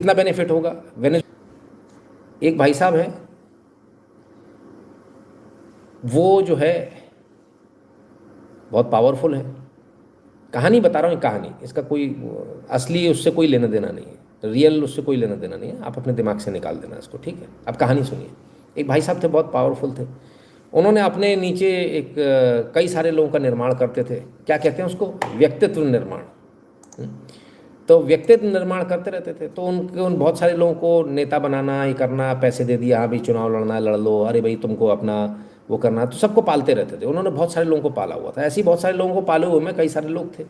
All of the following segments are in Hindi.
कितना बेनिफिट होगा। एक भाई साहब है, वो जो है बहुत पावरफुल है। कहानी बता रहा हूँ, कहानी, इसका कोई असली उससे कोई लेना देना नहीं है, रियल उससे कोई लेना देना नहीं है, आप अपने दिमाग से निकाल देना इसको, ठीक है। अब कहानी सुनिए। एक भाई साहब थे, बहुत पावरफुल थे। उन्होंने अपने नीचे एक कई सारे लोगों का निर्माण करते थे। क्या कहते हैं उसको? व्यक्तित्व निर्माण। हम्म। तो व्यक्तित्व निर्माण करते रहते थे, तो उन बहुत सारे लोगों को नेता बनाना, ये करना, पैसे दे दिया, हाँ भाई चुनाव लड़ना है लड़ लो, अरे भाई तुमको अपना वो करना, तो सबको पालते रहते थे। उन्होंने बहुत सारे लोगों को पाला हुआ था। ऐसे ही बहुत सारे लोगों को पाले हुए में कई सारे लोग थे।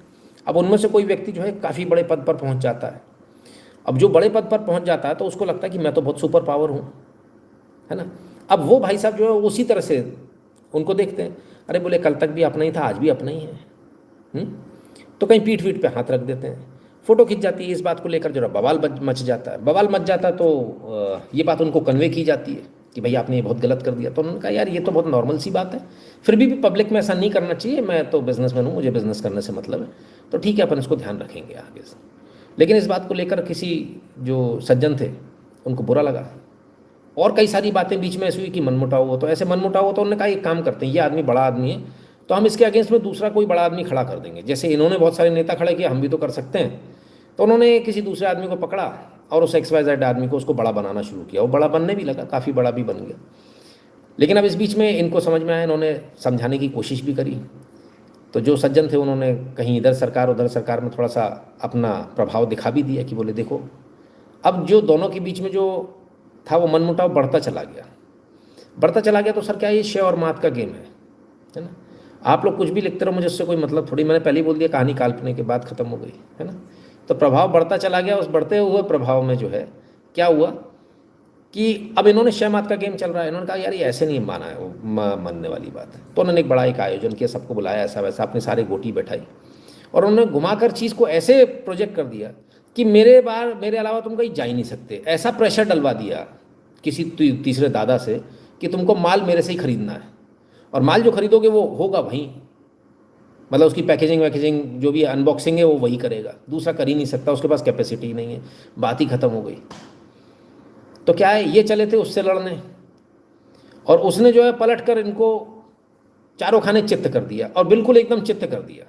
अब उनमें से कोई व्यक्ति जो है काफ़ी बड़े पद पर पहुंच जाता है। अब जो बड़े पद पर पहुंच जाता है तो उसको लगता है कि मैं तो बहुत सुपर पावर हूँ, है ना। अब वो भाई साहब जो है उसी तरह से उनको देखते हैं, अरे बोले कल तक भी अपना ही था, आज भी अपना ही है। तो कहीं पीठ पीठ पे हाथ रख देते हैं, फोटो खिंच जाती है। इस बात को लेकर जरा बवाल मच जाता है। बवाल मच जाता है तो ये बात उनको कन्वे की जाती है कि भाई आपने ये बहुत गलत कर दिया। तो उन्होंने कहा यार ये तो बहुत नॉर्मल सी बात है, फिर भी पब्लिक में ऐसा नहीं करना चाहिए, मैं तो बिजनेसमैन हूँ, मुझे बिजनेस करने से मतलब है, तो ठीक है अपन इसको ध्यान रखेंगे आगे से। लेकिन इस बात को लेकर किसी जो सज्जन थे उनको बुरा लगा, और कई सारी बातें बीच में ऐसी हुई कि मनमुटाव हुआ। तो ऐसे मनमुटाव हुआ तो उन्होंने कहा एक काम करते हैं, ये आदमी बड़ा आदमी है तो हम इसके अगेंस्ट में दूसरा कोई बड़ा आदमी खड़ा कर देंगे, जैसे इन्होंने बहुत सारे नेता खड़े किए, हम भी तो कर सकते हैं। तो उन्होंने किसी दूसरे आदमी को पकड़ा और उस XYZ आदमी को उसको बड़ा बनाना शुरू किया। वो बड़ा बनने भी लगा, काफ़ी बड़ा भी बन गया। लेकिन अब इस बीच में इनको समझ में आया, इन्होंने समझाने की कोशिश भी करी। तो जो सज्जन थे उन्होंने कहीं इधर सरकार उधर सरकार में थोड़ा सा अपना प्रभाव दिखा भी दिया कि बोले देखो, अब जो दोनों के बीच में जो था वो मनमुटाव बढ़ता चला गया, बढ़ता चला गया। तो सर क्या ये शय और मात का गेम है ना। आप लोग कुछ भी लिखते रहो, मुझे उससे कोई मतलब थोड़ी, मैंने पहले ही बोल दिया कहानी काल्पनिक के बाद खत्म हो गई, है ना। तो प्रभाव बढ़ता चला गया। उस बढ़ते हुए प्रभाव में जो है क्या हुआ कि अब इन्होंने शय मात का गेम चल रहा है। इन्होंने कहा यार ये ऐसे नहीं माना है, मानने वाली बात है। तो उन्होंने एक बड़ा एक आयोजन किया, सबको बुलाया, ऐसा वैसा, अपने सारे गोटी बैठाई और उन्होंने घुमाकर चीज़ को ऐसे प्रोजेक्ट कर दिया कि मेरे अलावा तुम कहीं जा ही नहीं सकते। ऐसा प्रेशर डलवा दिया किसी तीसरे दादा से कि तुमको माल मेरे से ही खरीदना है, और माल जो खरीदोगे वो होगा वहीं, मतलब उसकी पैकेजिंग वैकेजिंग जो भी अनबॉक्सिंग है वो वही करेगा, दूसरा कर ही नहीं सकता, उसके पास कैपेसिटी ही नहीं है। बात ही खत्म हो गई। तो क्या है, ये चले थे उससे लड़ने, और उसने जो है पलट कर इनको चारों खाने चित्त कर दिया, और बिल्कुल एकदम चित्त कर दिया।